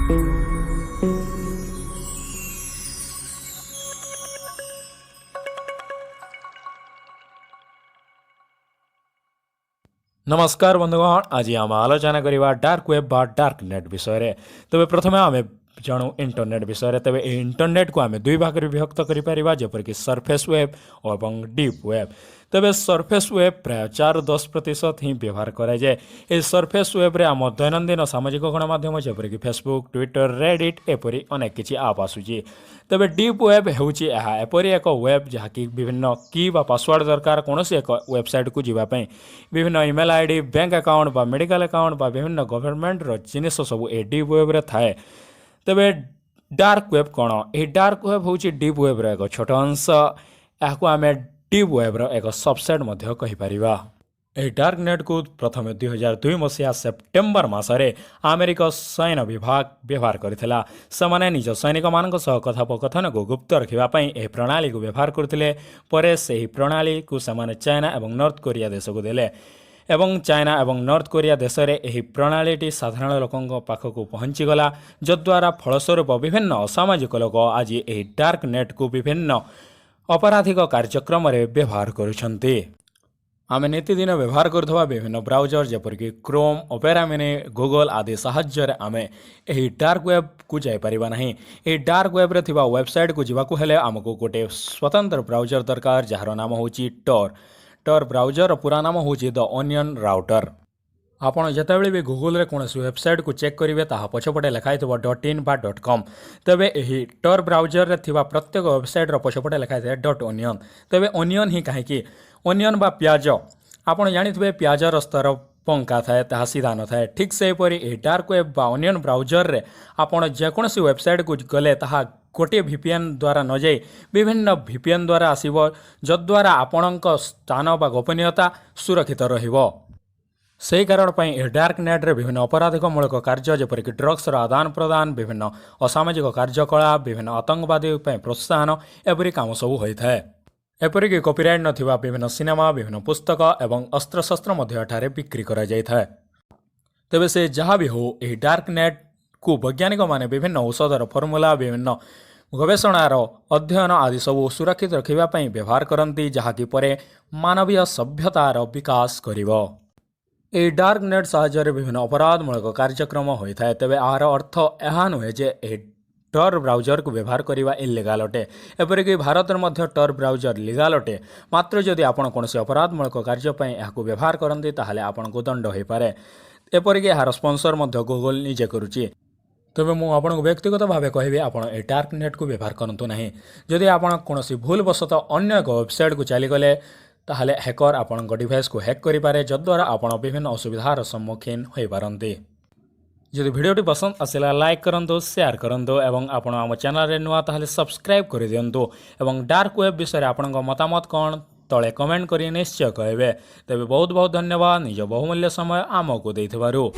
नमस्कार बंधुगण, आज आम आलोचना करवा डार्क वेब बा डार्क नेट विषय। तेज प्रथम आम जानू इंटरनेट विषय। तेज इंटरनेट को आम दुई भाग विभक्त कर जेपरिक सरफेस वेब और डीप वेब। तेज सरफेस वेब प्राय 4-10% ही व्यवहार कराए। ये सरफेस वेब्रे आम दैनंदिन सामाजिक गणमाध्यम जेपरिक फेसबुक, ट्विटर, रेडिट एपरी अनेक किसी आप आसूची। तेज डीप वेब होची एपरी एक वेब जहाँकि विभिन्न की बा पासवर्ड दरकार कौन एक वेबसाइट को जीवाई विभिन्न इमेल आईडी, बैंक अकाउंट बा मेडिकल अकाउंट बा विभिन्न गवर्नमेंट जिनिस सब ए डीप वेब्रे थाए। तेबे डार्क वेब कौन? ये डार्क वेब हूँ डीप वेब्र एक छोट अंश। यहाँ आम डीप वेब्र एक सबसेट कहीपर। यह डार्क नेट को प्रथम 2002 मसीहा सेप्टेम्बर मसरे अमेरिका सैन्य विभाग व्यवहार करथिला। से निज सैनिक मान कथोपकथन को गुप्त रखापी यह प्रणाली को व्यवहार करते। पर से प्रणाली को सेमाने चाइना और नॉर्थ कोरिया देश को देले एवं चाइना और नॉर्थ कोरिया देश में यह प्रणाली साधारण लोकों पाखक पहुँचीगला, जद्वारा फलस्वरूप विभिन्न असामाजिक लोक आज यह डार्क नेट को विभिन्न अपराधिक कार्यक्रम व्यवहार करुछंती। आम नीतिदिन व्यवहार करथवा विभिन्न ब्राउजर जेपरिक क्रोम, ओपेरा मिनी, गूगल आदि साहाय्य आम यही डार्क वेब को जापर ना। यह डार्क वेब्रे थिबा वेबसाइट को जीवाकू हेले आमको गोटे स्वतंत्र ब्राउजर दरकार जार नाम होची टॉर। टॉर ब्राउजर पूरा नाम होची द ओनियन राउटर। आपड़ जितेबाला भी गूगल कौन वेबसाइट को चेक करेंगे ताहा पछपटे लिखाई .in बा .com। तेबे यही टॉर ब्राउजर रे थिबा प्रत्येक वेबसाइट रो पछपटे लिखाई .onion। तेबे ओनियन ही कहीं ओनियन बा प्याज। आपड़ जानी प्याजर स्तर पंका थाए ताहा सीधा न थाए। ठीक से डार्क वेब बा ओनियन ब्राउजर रे आपड़ जेकोसी वेबसाइट को गले ताहा गोटे VPN द्वारा न जाई विभिन्न VPN द्वारा आसीबो, जद्वारा आपणक स्थान बा गोपनीयता सुरक्षित रहिबो। से कारण यह डार्क नेट रे विभिन्न अपराधिकमूलक कार्य जेपरिक ड्रग्स आदान प्रदान, विभिन्न असामाजिक कार्यकलाप, विभिन्न आतंकवादी प्रोत्साहन एपरी काम सब होता है। एपरिक कॉपीराइट नथिबा विभिन्न सिनेमा, विभिन्न पुस्तक एवं अस्त्रशस्त्र एठारे बिक्री करा जायथाय। तेबे से जहाँ भी हो यह डार्क नेट को वैज्ञानिक माने विभिन्न औषधर फर्मूला, विभिन्न गवेषणार अध्ययन आदि सब सुरक्षित रखापी व्यवहार करती, जहाँकि परे मानवीय सभ्यतार विकास करिवो। यह डार्क नेट साहाय्य विभिन्न अपराधमूलक कार्यक्रम होता है। तेबे यार अर्थ यह नुहे जे टॉर ब्राउजर को व्यवहार करने इलीगाल अटे। एपरिक भारत में टॉर ब्राउजर लीगाल अटे, मात्र जदि आपड़ कौन अपराधमूलक कार्यपाई यह व्यवहार करते ताहले आपन को दंड हो पारे। एपरिक यार स्पॉन्सर गूगल निजे करुच्ची। तेबे मु आपन व्यक्तिगत भाव कहि आप डार्क नेट को व्यवहार करूँ ना। जदि आप कौन भूलवशत अन्य एक वेबसाइट को चलीगले ताहले हैकर आपण डिवाइस को हैक करें, जद्वारा आपण विभिन्न असुविधार सम्मुखीन हो पारती। जदि भिडियोटी पसंद आसला लाइक करंतु, शेयर करंतु एवं आपण आम चैनल रे नुआ ताहले सब्सक्राइब कर दियंतु एवं डार्क वेब विषय आपण मतामत कौन तले कमेंट करी निश्चय कहबे। तेबे बहुत बहुत धन्यवाद निज बहुमूल्य समय आमको देइथिबारु।